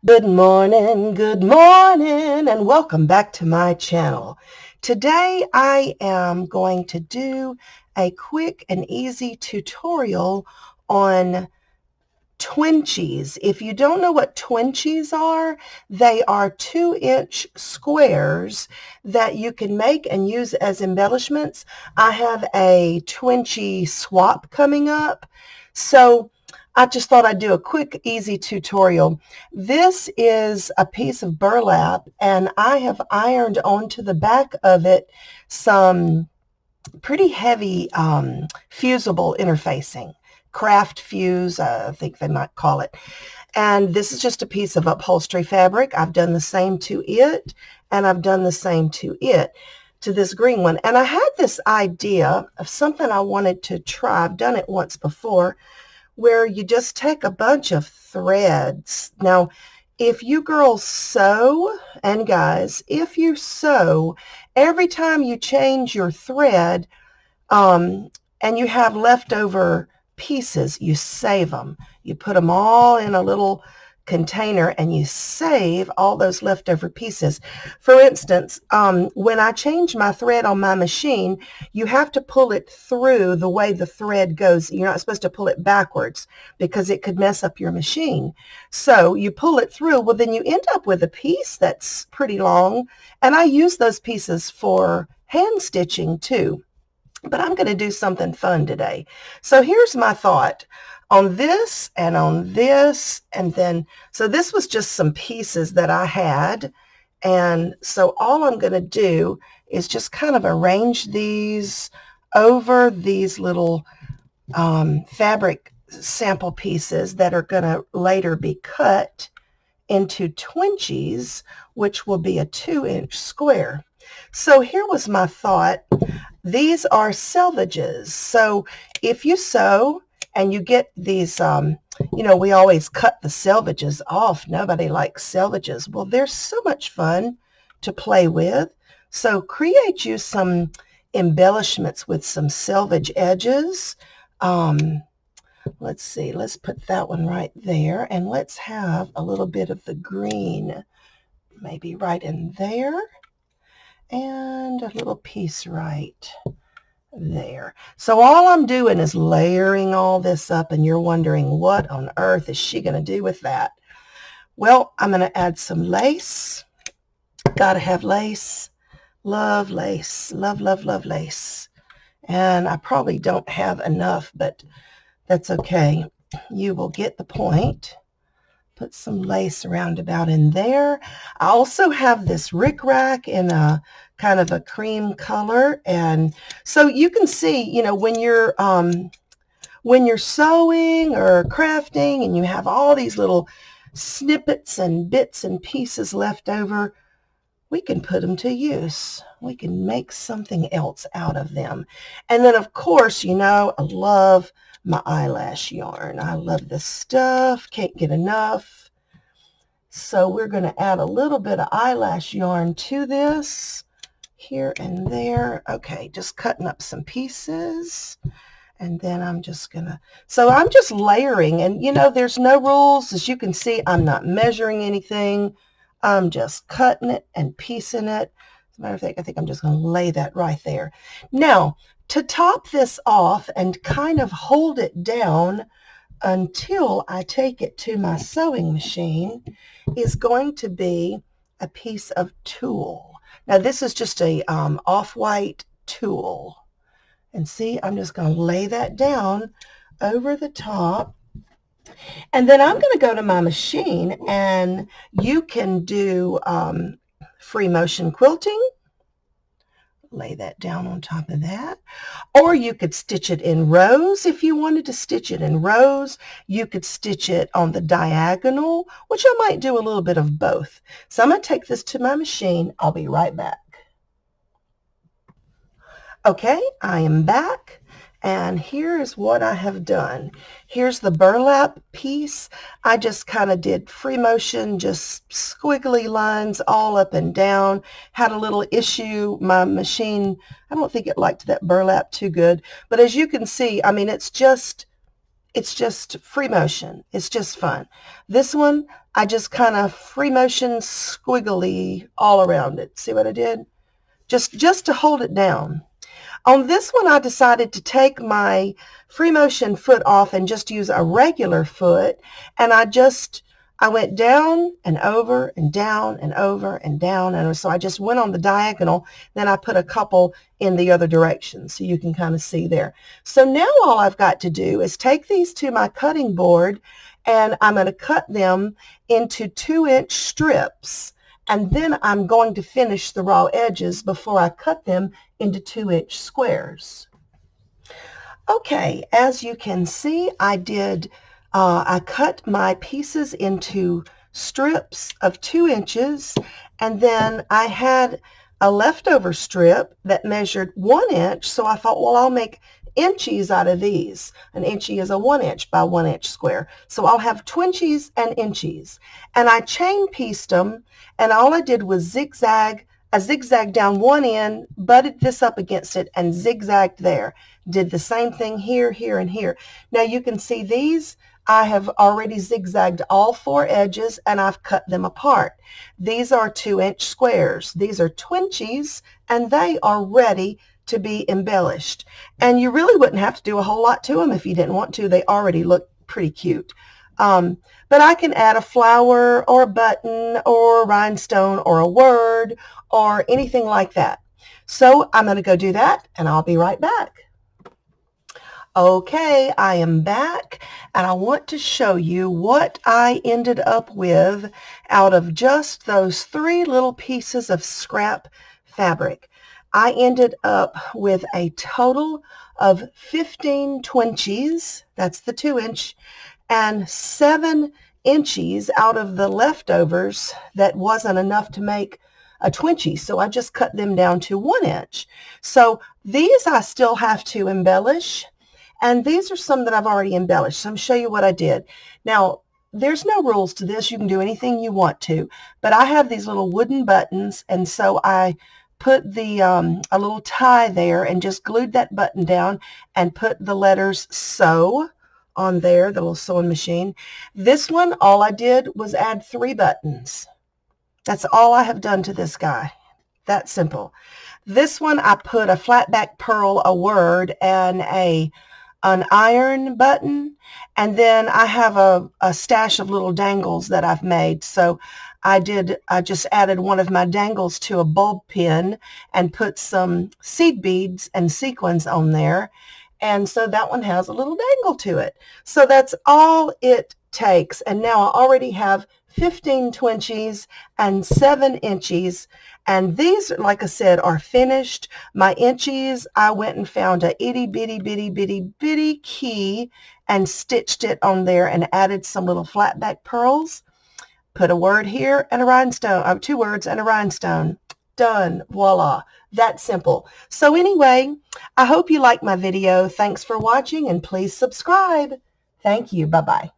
Good morning, and welcome back to my channel. Today I am going to do a quick and easy tutorial on twinchies. If you don't know what twinchies are, they are 2-inch squares that you can make and use as embellishments. I have a twinchie swap coming up, so I just thought I'd do a quick, easy tutorial. This is a piece of burlap, and I have ironed onto the back of it some pretty heavy fusible interfacing. Craft fuse, I think they might call it. And this is just a piece of upholstery fabric. I've done the same to it, and I've done the same to this green one. And I had this idea of something I wanted to try. I've done it once before, where you just take a bunch of threads. Now, if you girls sew, and guys, if you sew, every time you change your thread and you have leftover pieces, you save them. You put them all in a little container and you save all those leftover pieces. For instance, when I change my thread on my machine, you have to pull it through the way the thread goes. You're not supposed to pull it backwards because it could mess up your machine. So you pull it through. Well, then you end up with a piece that's pretty long, and I use those pieces for hand stitching too. But I'm going to do something fun today. So here's my thought on this and on this, and then, so this was just some pieces that I had. And so all I'm going to do is just kind of arrange these over these little fabric sample pieces that are going to later be cut into twinchies, which will be a 2-inch square. So here was my thought. These are selvages. So if you sew and you get these, we always cut the selvages off. Nobody likes selvages. Well, they're so much fun to play with. So create you some embellishments with some selvage edges. Let's see, let's put that one right there, and let's have a little bit of the green maybe right in there, and a little piece right there. So all I'm doing is layering all this up, and you're wondering, what on earth is she going to do with that? Well, I'm going to add some lace. Got to have lace. Love lace. Love, love, love lace. And I probably don't have enough, but that's okay. You will get the point. Put some lace around about in there. I also have this rickrack in a kind of a cream color, and so you can see, when you're sewing or crafting and you have all these little snippets and bits and pieces left over, we can put them to use. We can make something else out of them. And then, of course, I love my eyelash yarn. I love this stuff. Can't get enough. So we're going to add a little bit of eyelash yarn to this here and there. Okay, just cutting up some pieces. And then I'm just going to, so I'm just layering. And, there's no rules. As you can see, I'm not measuring anything. I'm just cutting it and piecing it. As a matter of fact, I think I'm just going to lay that right there. Now, to top this off and kind of hold it down until I take it to my sewing machine is going to be a piece of tulle. Now, this is just a off-white tulle. And see, I'm just going to lay that down over the top. And then I'm going to go to my machine, and you can do free motion quilting. Lay that down on top of that. Or you could stitch it in rows if you wanted to stitch it in rows. You could stitch it on the diagonal, which I might do a little bit of both. So I'm going to take this to my machine. I'll be right back. Okay, I am back. And here's what I have done. Here's the burlap piece. I just kind of did free motion, just squiggly lines all up and down. Had a little issue. My machine, I don't think it liked that burlap too good. But as you can see, I mean, it's just it's just free motion. It's just fun. This one, I just kind of free motion squiggly all around it. See what I did? Just to hold it down. On this one, I decided to take my free motion foot off and just use a regular foot, and I went down and over and down and over and down, and so I just went on the diagonal, then I put a couple in the other direction, so you can kind of see there. So now all I've got to do is take these to my cutting board, and I'm going to cut them into 2-inch strips, and then I'm going to finish the raw edges before I cut them into 2-inch squares. Okay, as you can see, I cut my pieces into strips of 2 inches, and then I had a leftover strip that measured 1 inch, so I thought, well, I'll make inchies out of these. An inchie is a 1 inch by 1 inch square. So I'll have twinchies and inchies. And I chain pieced them, and all I did was zigzag down one end, butted this up against it, and zigzagged there. Did the same thing here, here, and here. Now you can see these, I have already zigzagged all 4 edges, and I've cut them apart. These are 2-inch squares. These are twinchies, and they are ready to be embellished. And you really wouldn't have to do a whole lot to them if you didn't want to. They already look pretty cute. But I can add a flower or a button or a rhinestone or a word or anything like that. So I'm going to go do that, and I'll be right back. Okay, I am back, and I want to show you what I ended up with out of just those 3 little pieces of scrap fabric. I ended up with a total of 15 twinchies, that's the 2-inch, and 7 inchies out of the leftovers that wasn't enough to make a twinchie, so I just cut them down to 1 inch. So these I still have to embellish, and these are some that I've already embellished. So I'm going to show you what I did. Now, there's no rules to this. You can do anything you want to, but I have these little wooden buttons, and so I put a little tie there and just glued that button down and put the letters sew on there, the little sewing machine. This one, all I did was add 3 buttons. That's all I have done to this guy. That simple. This one, I put a flat back pearl, a word, and an iron button, and then I have a stash of little dangles that I've made. So I just added one of my dangles to a bulb pin and put some seed beads and sequins on there. And so that one has a little dangle to it. So that's all it takes. And now I already have 15 twinchies and 7 inchies. And these, like I said, are finished. My inchies, I went and found a itty bitty bitty bitty bitty key and stitched it on there and added some little flat back pearls. Put a word here and a rhinestone, 2 words and a rhinestone. Done. Voila. That simple. So anyway, I hope you liked my video. Thanks for watching, and please subscribe. Thank you. Bye-bye.